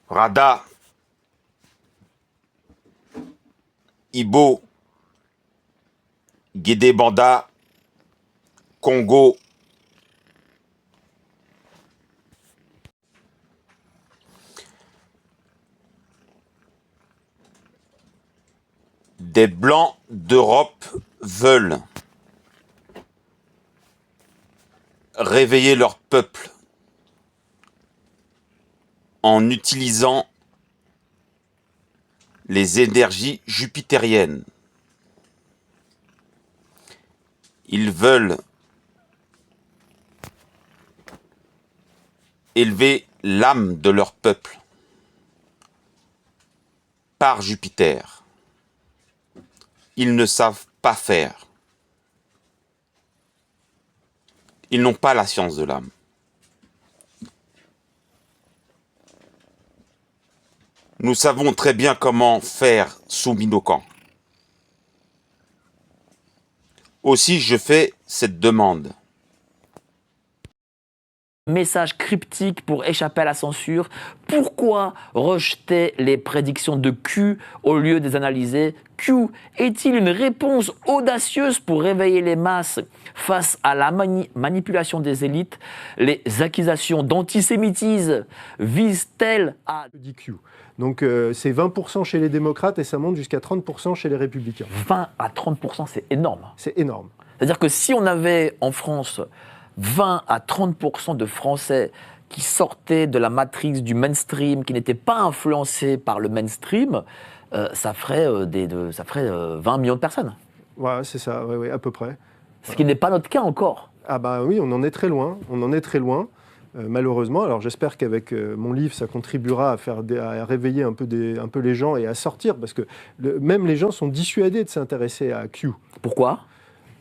Rada, Ibo, Guédé Banda, Congo. Des blancs d'Europe veulent réveiller leur peuple en utilisant les énergies jupitériennes. Ils veulent élever l'âme de leur peuple par Jupiter. Ils ne savent pas faire. Ils n'ont pas la science de l'âme. Nous savons très bien comment faire sous Minocan. Aussi, je fais cette demande. Message cryptique pour échapper à la censure. Pourquoi rejeter les prédictions de Q au lieu de les analyser? Q est-il une réponse audacieuse pour réveiller les masses face à la manipulation des élites? Les accusations d'antisémitisme visent-elles à... Dit Q. Donc c'est 20% chez les démocrates et ça monte jusqu'à 30% chez les républicains. 20 à 30%, c'est énorme. C'est énorme. C'est-à-dire que si on avait en France 20 à 30% de Français qui sortaient de la matrice du mainstream, qui n'étaient pas influencés par le mainstream, ça ferait 20 millions de personnes. Voilà, c'est ça, oui, à peu près. Ce qui n'est pas notre cas encore. Ah bah oui, on en est très loin, malheureusement. Alors j'espère qu'avec mon livre, ça contribuera à réveiller un peu les gens et à sortir, parce que même les gens sont dissuadés de s'intéresser à Q. Pourquoi ?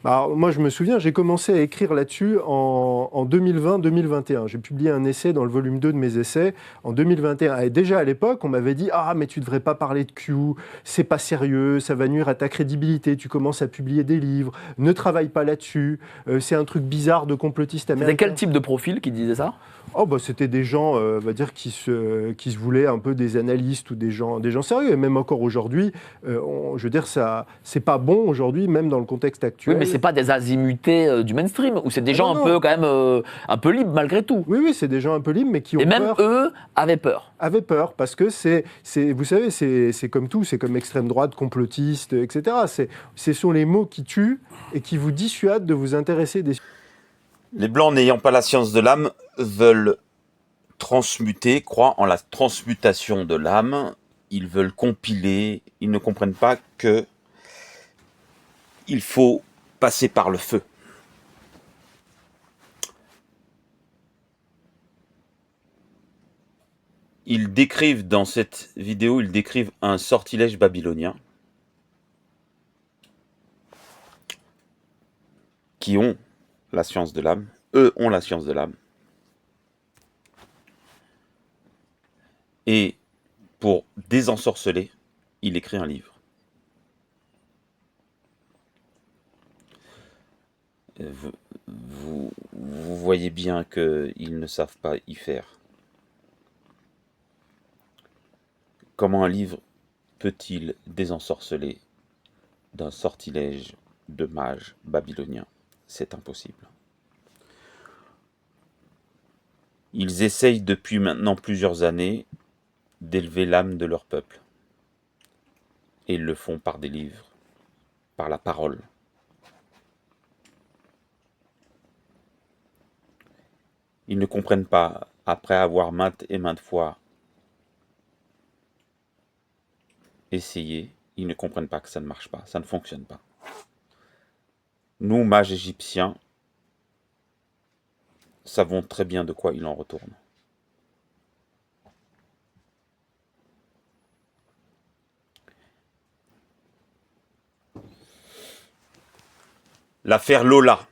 Alors, moi, je me souviens, j'ai commencé à écrire là-dessus en 2020-2021. J'ai publié un essai dans le volume 2 de mes essais en 2021. Et déjà à l'époque, on m'avait dit « Ah, mais tu ne devrais pas parler de Q, c'est pas sérieux, ça va nuire à ta crédibilité, tu commences à publier des livres, ne travaille pas là-dessus, c'est un truc bizarre de complotiste américain. » C'était quel type de profil qui disait ça ? Oh bah c'était des gens, on va dire, qui se voulaient un peu des analystes ou des gens sérieux. Et même encore aujourd'hui, je veux dire, ça, c'est pas bon aujourd'hui, même dans le contexte actuel. Oui, mais c'est pas des azimutés du mainstream, ou c'est des gens peu quand même un peu libres malgré tout. Oui, c'est des gens un peu libres, mais qui ont peur. Et même eux avaient peur. Avaient peur, parce que vous savez, c'est comme tout, c'est comme extrême droite, complotiste, etc. Ce sont les mots qui tuent et qui vous dissuadent de vous intéresser des... Les Blancs n'ayant pas la science de l'âme veulent transmuter, croient en la transmutation de l'âme. Ils veulent compiler. Ils ne comprennent pas que il faut passer par le feu. Ils décrivent dans cette vidéo, un sortilège babylonien qui ont la science de l'âme. Eux ont la science de l'âme. Et pour désensorceler, il écrit un livre. Vous voyez bien qu'ils ne savent pas y faire. Comment un livre peut-il désensorceler d'un sortilège de mage babylonien? C'est impossible. Ils essayent depuis maintenant plusieurs années d'élever l'âme de leur peuple. Et ils le font par des livres, par la parole. Ils ne comprennent pas, après avoir maintes et maintes fois essayé, ils ne comprennent pas que ça ne marche pas, ça ne fonctionne pas. Nous, mages égyptiens, savons très bien de quoi il en retourne. L'affaire Lola,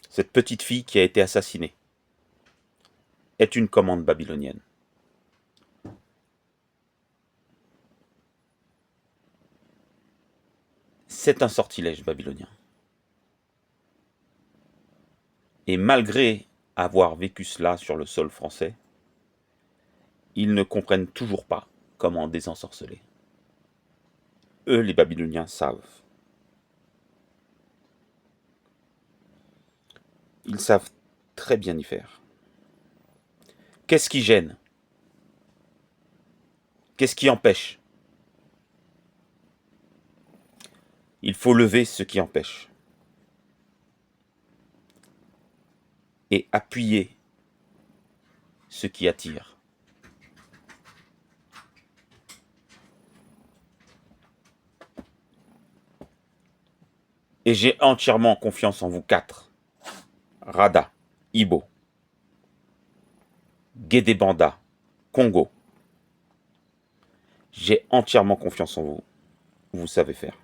cette petite fille qui a été assassinée, est une commande babylonienne. C'est un sortilège babylonien. Et malgré avoir vécu cela sur le sol français, ils ne comprennent toujours pas comment désensorceler. Eux, les Babyloniens, savent. Ils savent très bien y faire. Qu'est-ce qui gêne? Qu'est-ce qui empêche? Il faut lever ce qui empêche. Et appuyer ce qui attire. Et j'ai entièrement confiance en vous quatre. Rada, Ibo, Guédébanda, Congo. J'ai entièrement confiance en vous. Vous savez faire.